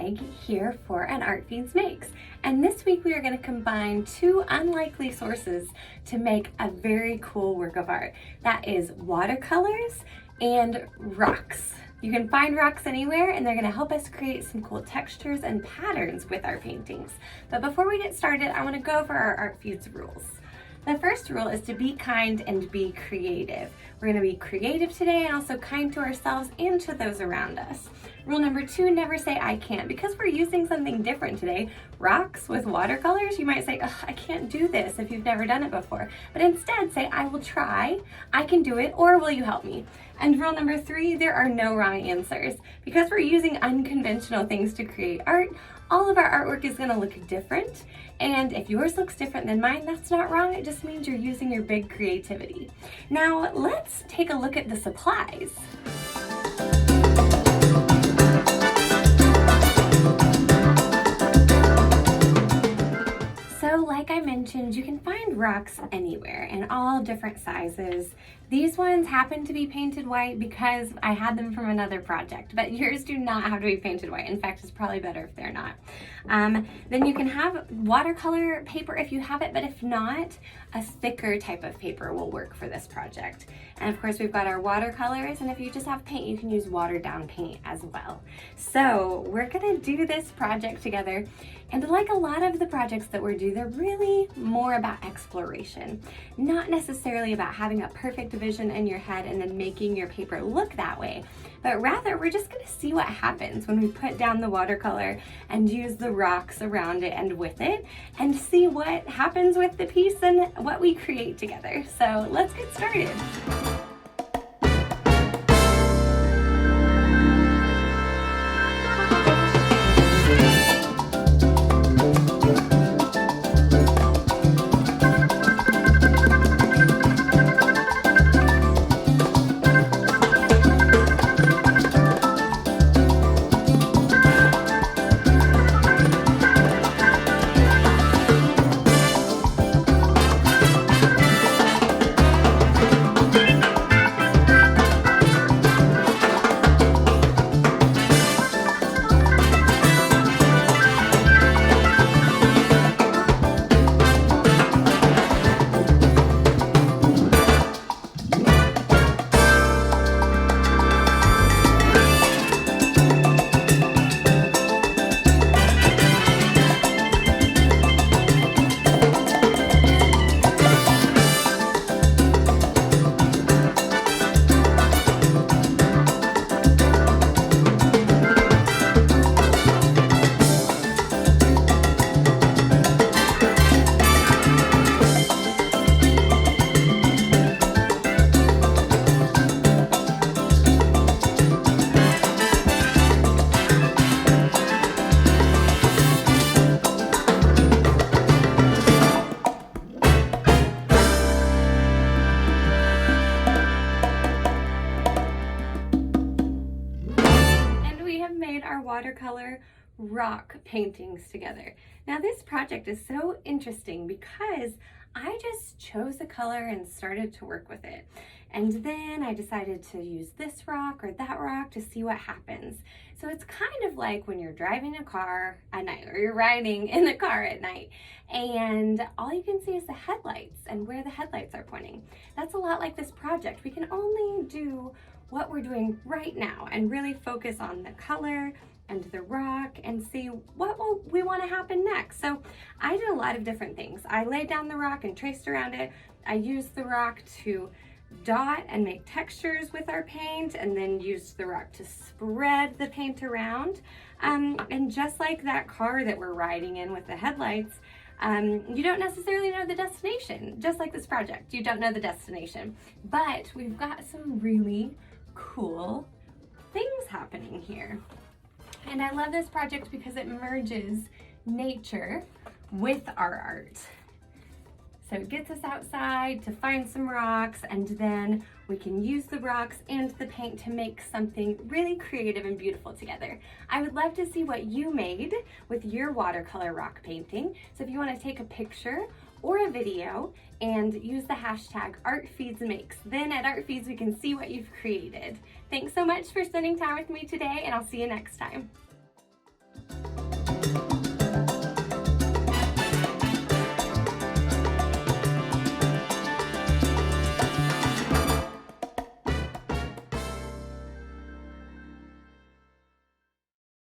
Meg here for an Art Feeds Makes. And this week we are going to combine two unlikely sources to make a very cool work of art. That is watercolors and rocks. You can find rocks anywhere and they're going to help us create some cool textures and patterns with our paintings. But before we get started, I want to go over our Art Feeds rules. The first rule is to be kind and be creative. We're going to be creative today and also kind to ourselves and to those around us. Rule number 2, never say I can't. Because we're using something different today, rocks with watercolors, you might say, I can't do this if you've never done it before. But instead say, I will try, I can do it, or will you help me? And rule number 3, there are no wrong answers. Because we're using unconventional things to create art, all of our artwork is going to look different. And if yours looks different than mine, that's not wrong. It just means you're using your big creativity. Now, let's take a look at the supplies. So like I mentioned, you can find rocks anywhere in all different sizes. These ones happen to be painted white because I had them from another project, but yours do not have to be painted white. In fact, it's probably better if they're not. Then you can have watercolor paper if you have it, but if not, a thicker type of paper will work for this project. And of course, we've got our watercolors, and if you just have paint, you can use watered down paint as well. So we're gonna do this project together. And like a lot of the projects that we're doing, they're really more about exploration, not necessarily about having a perfect vision in your head and then making your paper look that way, but rather we're just going to see what happens when we put down the watercolor and use the rocks around it and with it, and see what happens with the piece and what we create together. So let's get started. Our watercolor rock paintings together. Now this project is so interesting because I just chose a color and started to work with it. And then I decided to use this rock or that rock to see what happens. So it's kind of like when you're driving a car at night or you're riding in the car at night and all you can see is the headlights and where the headlights are pointing. That's a lot like this project. We can only do what we're doing right now and really focus on the color and the rock and see what we want to happen next. So I did a lot of different things. I laid down the rock and traced around it. I used the rock to dot and make textures with our paint, and then used the rock to spread the paint around. And just like that car that we're riding in with the headlights, you don't necessarily know the destination. Just like this project, you don't know the destination. But we've got some really cool things happening here. And I love this project because it merges nature with our art. So it gets us outside to find some rocks, and then we can use the rocks and the paint to make something really creative and beautiful together. I would love to see what you made with your watercolor rock painting. So if you want to take a picture or a video and use the hashtag ArtFeedsMakes, then at ArtFeeds we can see what you've created. Thanks so much for spending time with me today, and I'll see you next time.